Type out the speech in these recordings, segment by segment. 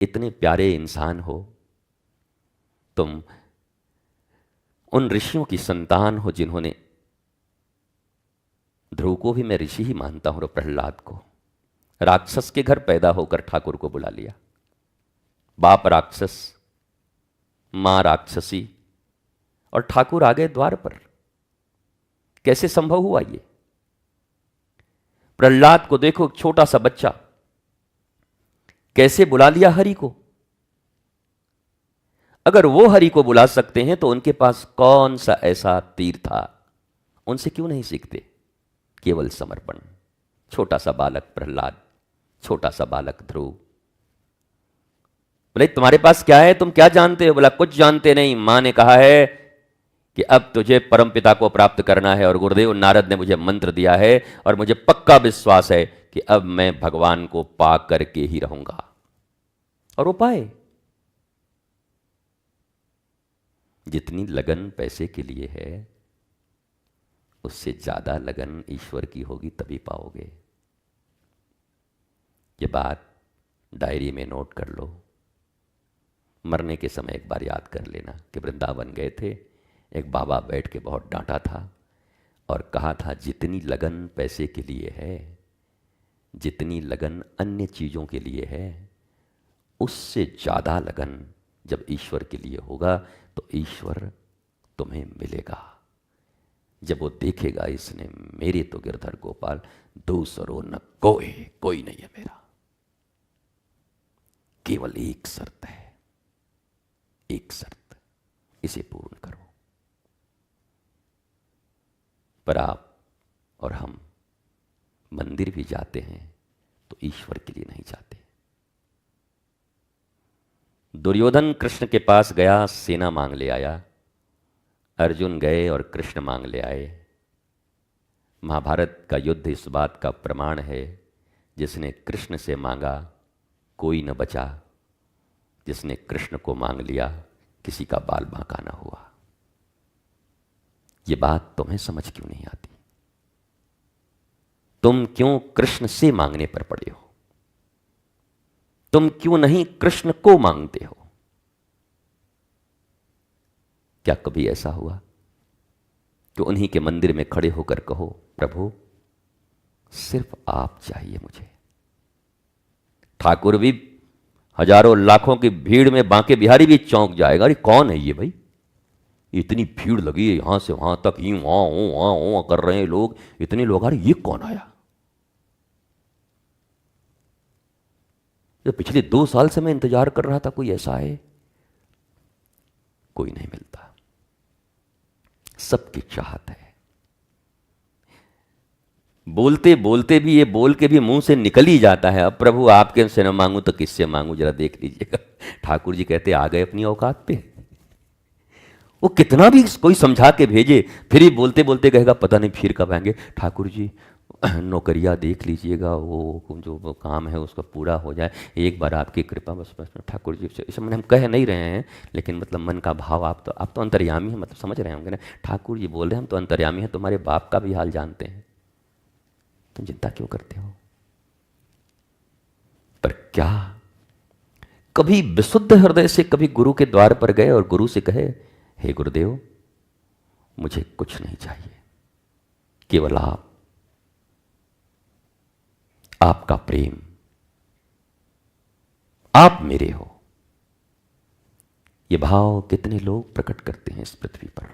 इतने प्यारे इंसान हो, तुम उन ऋषियों की संतान हो जिन्होंने, ध्रुव को भी मैं ऋषि ही मानता हूं, और प्रहलाद को, राक्षस के घर पैदा होकर ठाकुर को बुला लिया। बाप राक्षस, मां राक्षसी, और ठाकुर आ गए द्वार पर। कैसे संभव हुआ ये? प्रहलाद को देखो, छोटा सा बच्चा, कैसे बुला लिया हरि को। अगर वो हरि को बुला सकते हैं तो उनके पास कौन सा ऐसा तीर था? उनसे क्यों नहीं सीखते? केवल समर्पण। छोटा सा बालक प्रहलाद, छोटा सा बालक ध्रुव। बोले तुम्हारे पास क्या है, तुम क्या जानते हो? बोला कुछ जानते नहीं, मां ने कहा है कि अब तुझे परमपिता को प्राप्त करना है, और गुरुदेव नारद ने मुझे मंत्र दिया है, और मुझे पक्का विश्वास है कि अब मैं भगवान को पा करके ही रहूंगा। और वो पाए। जितनी लगन पैसे के लिए है, उससे ज्यादा लगन ईश्वर की होगी, तभी पाओगे। ये बात डायरी में नोट कर लो। मरने के समय एक बार याद कर लेना कि वृंदावन गए थे, एक बाबा बैठ के बहुत डांटा था और कहा था जितनी लगन पैसे के लिए है, जितनी लगन अन्य चीजों के लिए है, उससे ज्यादा लगन जब ईश्वर के लिए होगा तो ईश्वर तुम्हें मिलेगा। जब वो देखेगा इसने मेरे तो गिरधर गोपाल दूसरो न कोई नहीं है मेरा, केवल एक शर्त है, एक शर्त, इसे पूर्ण करो। पर आप और हम मंदिर भी जाते हैं तो ईश्वर के लिए नहीं जाते। दुर्योधन कृष्ण के पास गया, सेना मांग ले आया। अर्जुन गए और कृष्ण मांग ले आए। महाभारत का युद्ध इस बात का प्रमाण है, जिसने कृष्ण से मांगा कोई न बचा, जिसने कृष्ण को मांग लिया किसी का बाल बांका न हुआ। ये बात तुम्हें समझ क्यों नहीं आती? तुम क्यों कृष्ण से मांगने पर पड़े हो? तुम क्यों नहीं कृष्ण को मांगते हो? क्या कभी ऐसा हुआ कि उन्हीं के मंदिर में खड़े होकर कहो प्रभु सिर्फ आप चाहिए मुझे? ठाकुर भी हजारों लाखों की भीड़ में बांके बिहारी भी चौंक जाएगा, अरे कौन है ये भाई, इतनी भीड़ लगी है यहां से वहां तक, यूं वहां कर रहे हैं लोग, इतने लोग, अरे ये कौन आया? जो पिछले 2 साल से मैं इंतजार कर रहा था, कोई ऐसा है? कोई नहीं मिलता। सबकी चाहत है। बोलते बोलते भी, ये बोल के भी मुंह से निकल ही जाता है, अब प्रभु आपके से न मांगू तो किससे मांगू, जरा देख लीजिएगा। ठाकुर जी कहते आ गए अपनी औकात पे। वो कितना भी कोई समझा के भेजे, फिर ही बोलते बोलते कहेगा पता नहीं फिर कब आएंगे। ठाकुर जी नौकरिया देख लीजिएगा, वो जो काम है उसका पूरा हो जाए, एक बार आपकी कृपा बस बस। ठाकुर जी इस समय हम कह नहीं रहे हैं, लेकिन मतलब मन का भाव, आप तो अंतर्यामी हैं, मतलब समझ रहे होंगे ना। ठाकुर जी बोल रहे हैं हम तो अंतर्यामी हैं, तुम्हारे बाप का भी हाल जानते हैं, तुम चिंता क्यों करते हो? पर क्या कभी विशुद्ध हृदय से कभी गुरु के द्वार पर गए और गुरु से कहे हे गुरुदेव मुझे कुछ नहीं चाहिए, केवल आपका प्रेम, आप मेरे हो। ये भाव कितने लोग प्रकट करते हैं इस पृथ्वी पर?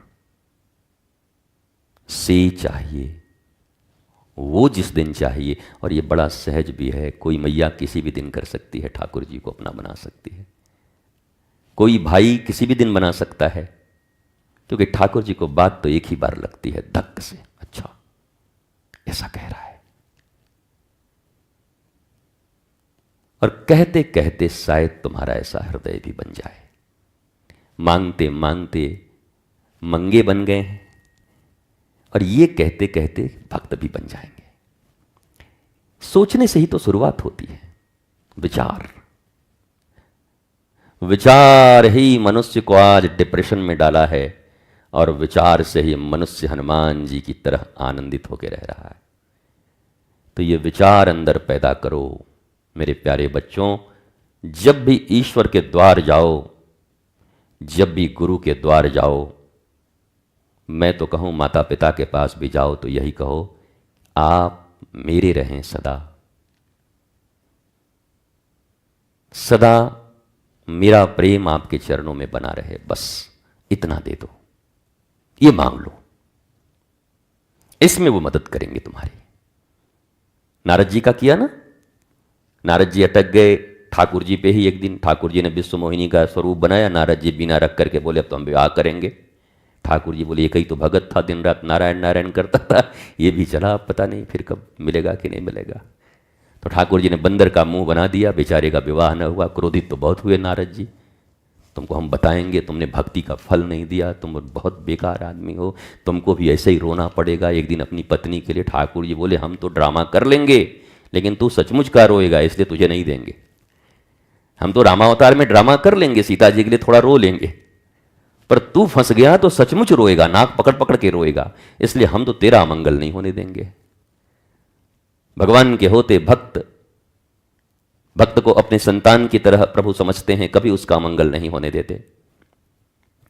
से चाहिए, वो जिस दिन चाहिए, और ये बड़ा सहज भी है। कोई मैया किसी भी दिन कर सकती है, ठाकुर जी को अपना बना सकती है। कोई भाई किसी भी दिन बना सकता है, क्योंकि ठाकुर जी को बात तो एक ही बार लगती है धक्क से, अच्छा ऐसा कह रहा है। और कहते कहते शायद तुम्हारा ऐसा हृदय भी बन जाए। मांगते मांगते मंगे बन गए हैं, और ये कहते कहते भक्त भी बन जाएंगे। सोचने से ही तो शुरुआत होती है। विचार, विचार ही मनुष्य को आज डिप्रेशन में डाला है, और विचार से ही मनुष्य हनुमान जी की तरह आनंदित होकर रह रहा है। तो ये विचार अंदर पैदा करो मेरे प्यारे बच्चों। जब भी ईश्वर के द्वार जाओ, जब भी गुरु के द्वार जाओ, मैं तो कहूं माता पिता के पास भी जाओ तो यही कहो, आप मेरे रहें सदा, सदा मेरा प्रेम आपके चरणों में बना रहे, बस इतना दे दो, ये मांग लो, इसमें वो मदद करेंगे तुम्हारी। नारद जी का किया ना, नारद जी अटक गए ठाकुर जी पे ही। एक दिन ठाकुर जी ने विश्व मोहिनी का स्वरूप बनाया, नारद जी बिना रख करके बोले अब तो हम विवाह करेंगे। ठाकुर जी बोले एक ही तो भगत था, दिन रात नारायण नारायण करता था, ये भी चला, अब पता नहीं फिर कब मिलेगा कि नहीं मिलेगा। तो ठाकुर जी ने बंदर का मुंह बना दिया, बेचारे का विवाह न हुआ। क्रोधित तो बहुत हुए नारद जी, तुमको हम बताएंगे, तुमने भक्ति का फल नहीं दिया, तुम बहुत बेकार आदमी हो, तुमको भी ऐसे ही रोना पड़ेगा एक दिन अपनी पत्नी के लिए। ठाकुर जी बोले हम तो ड्रामा कर लेंगे, लेकिन तू सचमुच का रोएगा, इसलिए तुझे नहीं देंगे। हम तो रामावतार में ड्रामा कर लेंगे, सीता जी के लिए थोड़ा रो लेंगे, पर तू फंस गया तो सचमुच रोएगा, नाक पकड़ पकड़ के रोएगा, इसलिए हम तो तेरा अमंगल नहीं होने देंगे। भगवान के होते भक्त, भक्त को अपने संतान की तरह प्रभु समझते हैं, कभी उसका अमंगल नहीं होने देते।